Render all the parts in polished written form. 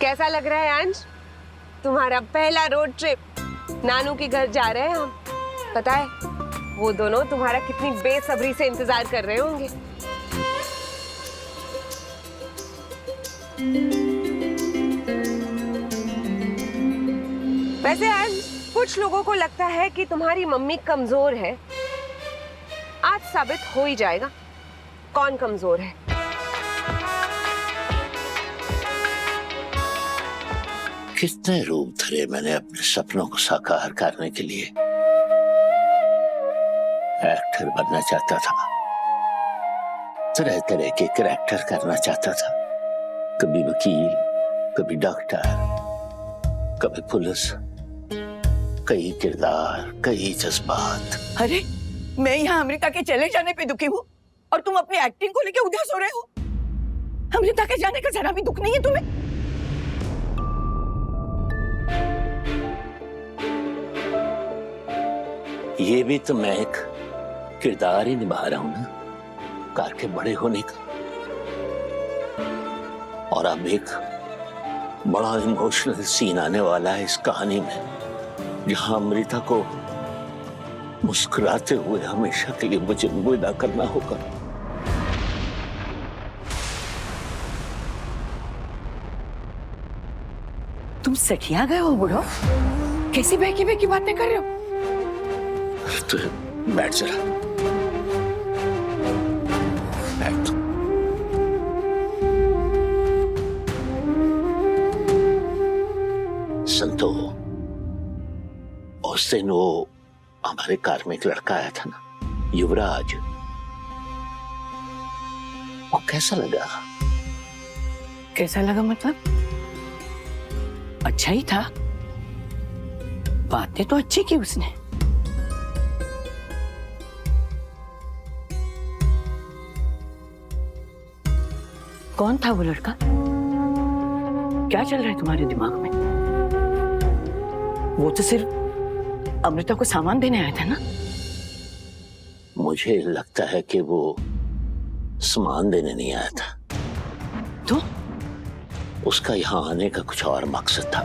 कैसा लग रहा है अंश? तुम्हारा पहला रोड ट्रिप। नानू के घर जा रहे हैं हम। पता है वो दोनों तुम्हारा कितनी बेसब्री से इंतजार कर रहे होंगे। वैसे अंश, कुछ लोगों को लगता है कि तुम्हारी मम्मी कमजोर है। आज साबित हो ही जाएगा कौन कमजोर है। कितने रूप धरे मैंने अपने सपनों को साकार करने के लिए। एक्टर बनना चाहता था, तरह तरह के करैक्टर करना चाहता था। कभी वकील, कभी डॉक्टर, कभी पुलिस, कई किरदार, कई जज्बात। अरे मैं यहाँ अमृता के चले जाने पे दुखी हूँ और तुम अपनी एक्टिंग को लेके उदास हो रहे हो। अमृता के जाने का जरा भी दुख नहीं है तुम्हें? ये भी तो मैं एक किरदार ही निभा रहा हूं ना, कार के बड़े होने का। और अब एक बड़ा इमोशनल सीन आने वाला है इस कहानी में, जहां अमृता को मुस्कुराते हुए हमेशा के लिए मुझे विदा करना होगा। तुम सखिया गए हो बुढ़ो? कैसी बहकी बहकी बातें कर रहे हो? तो बैठ जरा, बैठ। संतो, उस दिन वो हमारे कार में एक लड़का आया था ना, युवराज। वो कैसा लगा? कैसा लगा मतलब? अच्छा ही था। बातें तो अच्छी की उसने। कौन था वो लड़का? क्या चल रहा है तुम्हारे दिमाग में? वो तो सिर्फ अमृता को सामान देने आया था ना? मुझे लगता है कि वो सामान देने नहीं आया था। तो उसका यहाँ आने का कुछ और मकसद था।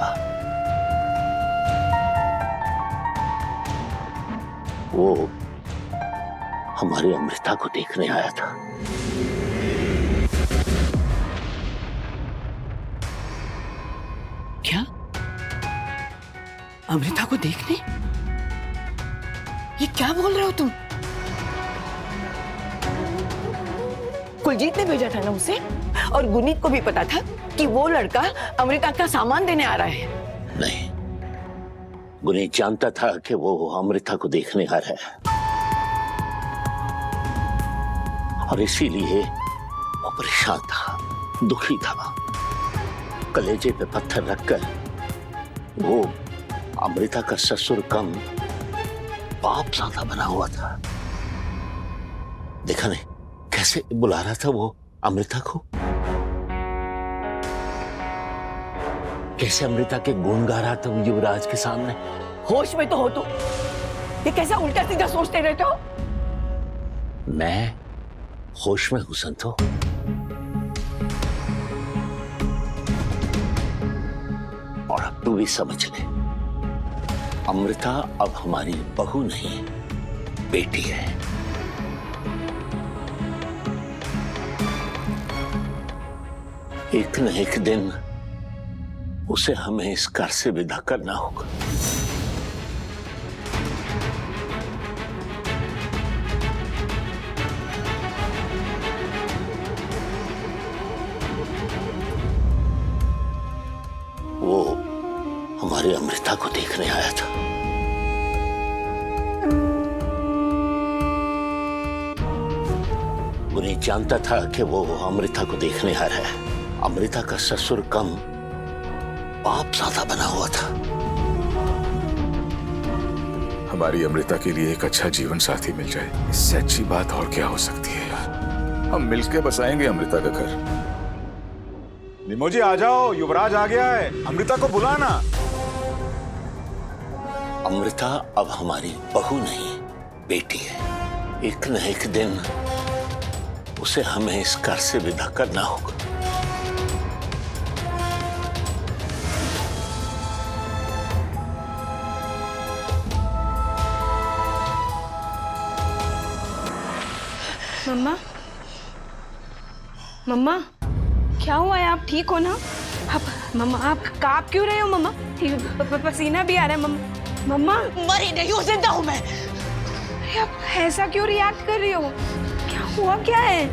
वो हमारी अमृता को देखने आया था। क्या? अमृता को देखने? ये क्या बोल रहे हो तुम? कुलजीत ने भेजा था ना उसे, और गुनीत को भी पता था कि वो लड़का अमृता का सामान देने आ रहा है। नहीं, गुनीत जानता था कि वो अमृता को देखने आ रहा है, और इसीलिए वो परेशान था, दुखी था। कलेजे पे पत्थर रखकर वो अमृता का ससुर कम बाप ज्यादा बना हुआ था। देखा नहीं कैसे बुला रहा था वो अमृता को, कैसे अमृता के गुण गा रहा था वो युवराज के सामने। होश में तो हो तुम। ये कैसा उल्टा सीधा सोचते रहते हो? मैं होश में हूं संतो। और अब तू भी समझ ले, अमृता अब हमारी बहू नहीं, बेटी है। एक न एक दिन उसे हमें इस घर से विदा करना होगा। वो हमारी अमृता को देखने आया था। गुनीत जानता था कि वो अमृता को देखने आ रहा है। अमृता का ससुर कम बाप ज्यादा बना हुआ था। हमारी अमृता के लिए एक अच्छा जीवन साथी मिल जाए, इससे अच्छी बात और क्या हो सकती है यार। हम मिलके बसाएंगे अमृता का घर। निमो जी आ जाओ, युवराज आ गया है, अमृता को बुलाना। अमृता अब हमारी बहू नहीं, बेटी है। एक न एक दिन उसे हमें इस घर से विदा करना होगा। मम्मा, मम्मा, क्या हुआ है? आप ठीक हो ना? आप मम्मा, आप कांप क्यों रहे हो मम्मा? पसीना भी आ रहा है मम्मा। मम्मा, मरी नहीं हूँ, जिंदा हूँ मैं। अरे आप ऐसा क्यों रिएक्ट कर रही हो? क्या हुआ क्या है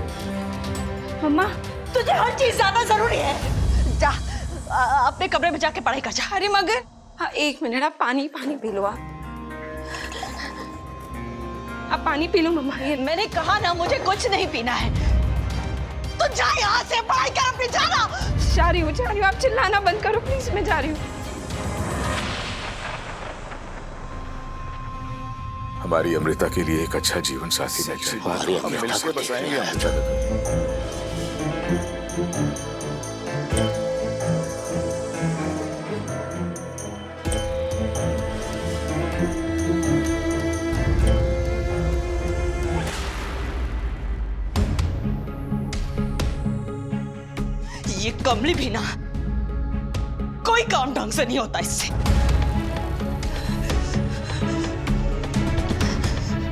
मम्मा? तुझे हर चीज ज्यादा जरूरी है। जा अपने कमरे में जाके पढ़ाई कर जा। अरे मगर, हाँ 1 मिनट, आप पानी पी लो। आप पानी पी लो मम्मा। ये मैंने कहा ना, मुझे कुछ नहीं पीना है। तो जा यहाँ से, पढ़ाई कर अपनी, जाना। जा रही हूँ। आप चिल्लाना बंद करो प्लीज, मैं जा रही हूँ। हमारी अमृता के लिए एक अच्छा जीवन साथी मिल जाए। हमारी हम अमृता मिलके को बसाएंगे देखना है। अमृता। ये कमली भी ना, कोई काम ढंग से नहीं होता इससे।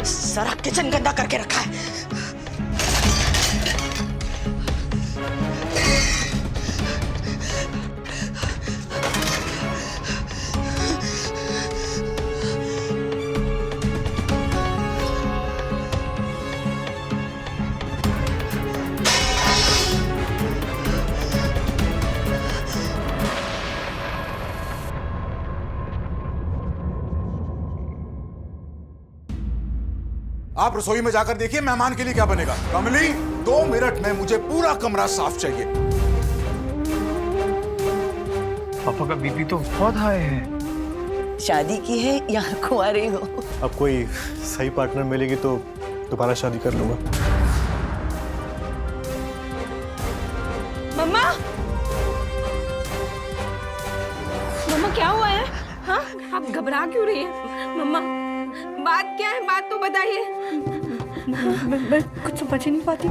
सारा किचन गंदा करके रखा है। आप रसोई में जाकर देखिए मेहमान के लिए क्या बनेगा। कमली, 2 मिनट में मुझे पूरा कमरा साफ चाहिए। पापा का बीपी तो बहुत हाई है। शादी की है या कुंवारी हो? अब कोई सही पार्टनर मिलेगी तो दोबारा शादी कर लूंगा। मम्मा, मम्मा क्या हुआ है? हाँ, आप घबरा क्यों रही है मम्मा? बात क्या है? बात तो बताइए। मैं कुछ समझ ही नहीं पाती।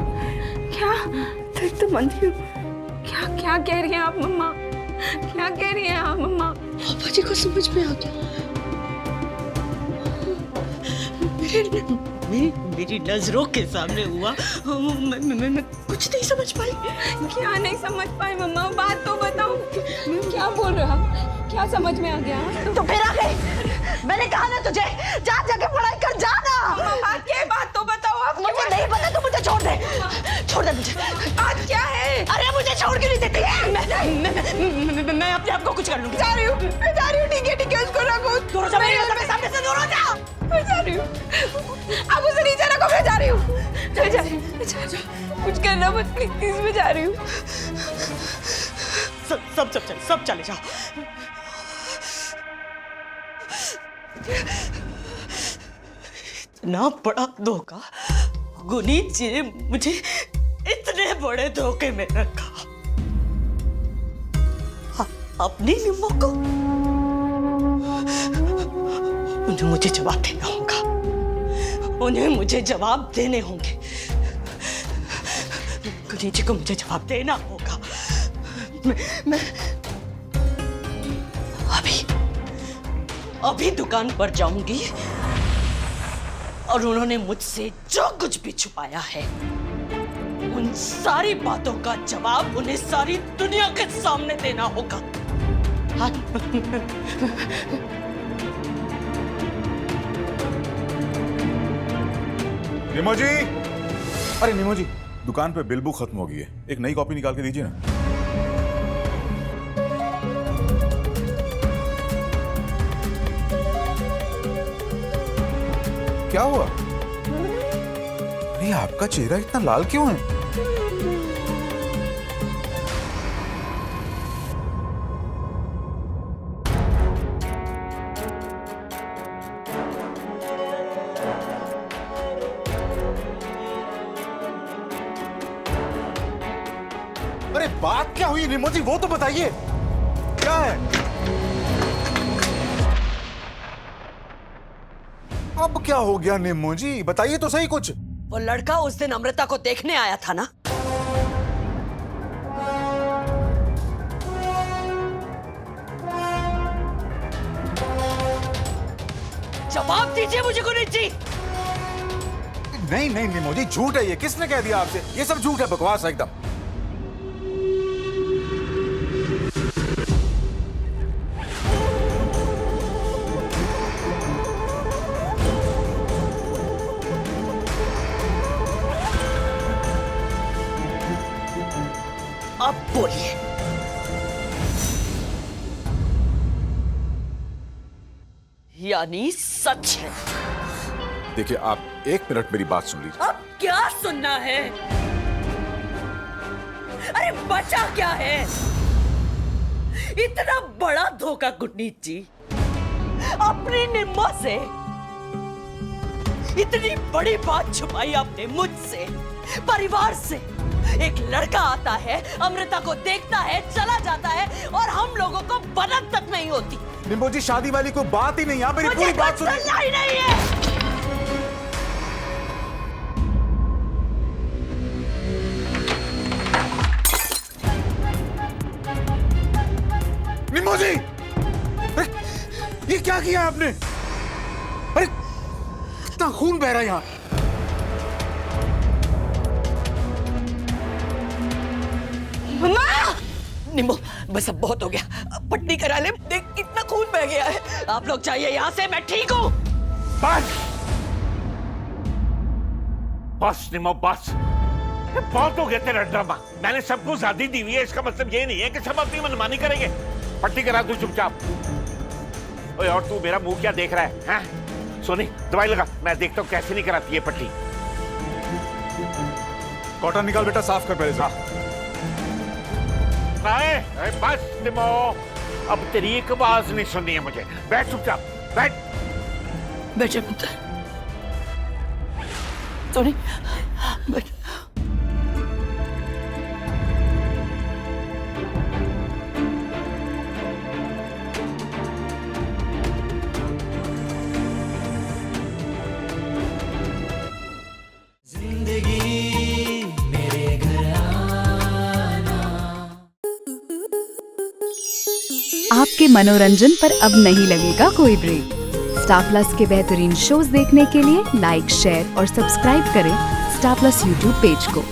क्या? तो मंदी हूँ। क्या कह रही हैं आप मम्मा? क्या कह रही हैं आप मम्मा? पापा जी को समझ में आ गया। मेरी नजरों के सामने हुआ। मैं कुछ नहीं समझ पाई। क्या नहीं समझ पाई मम्मा? बात तो बताओ। क्या बोल रहे हो आप? क्या समझ में आ गया? तो फिर आ गई। मैंने कहा ना तुझे, जा जाके पढ़ाई कर, जाना। मम्मा क्या बात तो बताओ आप। मुझे नहीं पता, तो मुझे छोड़ दे। छोड़ दे मुझे। बात क्या है? अरे मुझे छोड़ के नहीं देती है। मैं अपने आप को कुछ कर लूंगी। जा रही हूँ, मैं जा रही हूँ। ठीक है, उसको रखो। दूर हो जा, मेरे सामने से दूर हो जा। मैं जा रही हूँ। आप उसे नीचे रखो, मैं जा रही हूँ। मैं जा रही हूँ। कुछ करना मत प्लीज, मैं जा रही हूँ। सब चले जाओ। इतना बड़ा धोखा गुनीत जी ने मुझे इतने बड़े धोखे में रखा। अपनी निम्मों को उन्हें मुझे जवाब देना होगा। उन्हें मुझे जवाब देने होंगे। गुनीत जी को मुझे जवाब देना होगा। मैं अभी दुकान पर जाऊंगी और उन्होंने मुझसे जो कुछ भी छुपाया है, उन सारी बातों का जवाब उन्हें सारी दुनिया के सामने देना होगा। हाँ। निमो जी, अरे निमो जी, दुकान पे बिल बुक खत्म हो गई है, एक नई कॉपी निकाल के दीजिए ना। क्या हुआ? अरे आपका चेहरा इतना लाल क्यों है? अरे बात क्या हुई निमो जी, वो तो बताइए, क्या है? अब क्या हो गया निम्मो जी, बताइए तो सही कुछ। वो लड़का उस दिन अमृता को देखने आया था ना? जवाब दीजिए मुझे गुनीत जी। नहीं नहीं निमो जी, झूठ है ये। किसने कह दिया आपसे? ये सब झूठ है, बकवास है एकदम। अब बोलिए, यानी सच है? देखिए, आप 1 मिनट मेरी बात सुन लीजिए। अब क्या सुनना है? अरे बचा क्या है? इतना बड़ा धोखा गुरनीत जी, अपनी निम्मो से इतनी बड़ी बात छुपाई आपने मुझसे, परिवार से। एक लड़का आता है, अमृता को देखता है, चला जाता है और हम लोगों को मदद तक नहीं होती। निम्बो जी, शादी वाली कोई बात ही नहीं। आप मेरी मुझे पूरी बात कुछ सुनिए। सुनना ही नहीं है। निम्बो जी, अरे, ये क्या किया आपने? अरे इतना खून बह रहा है यहाँ। निम्बो, बस अब बहुत हो गया, पट्टी करा ले। देख कितना खून बह गया है। आप लोग चाहिए यहाँ से, मैं ठीक हूँ। बस बस निमो, बस। बहुत हो गया तेरा ड्रामा। मैंने सबको आजादी दी हुई है, इसका मतलब ये नहीं है कि सब अपनी मनमानी करेंगे। पट्टी करा तू चुपचाप। ओए, और तू मेरा मुंह क्या देख रहा है? हाँ? सोनी, दवाई लगा, मैं देखता हूँ कैसे नहीं कराती है पट्टी। कॉटन निकाल बेटा, साफ कर पहले से। बस निमो, अब तेरी एक आवाज नहीं सुननी है मुझे। बैठ चुपचाप, बैठ। बैठे पुत्र। सोनी, बैठ। आपके मनोरंजन पर अब नहीं लगेगा कोई ब्रेक। स्टार प्लस के बेहतरीन शोज देखने के लिए लाइक, शेयर और सब्सक्राइब करें स्टार प्लस यूट्यूब पेज को।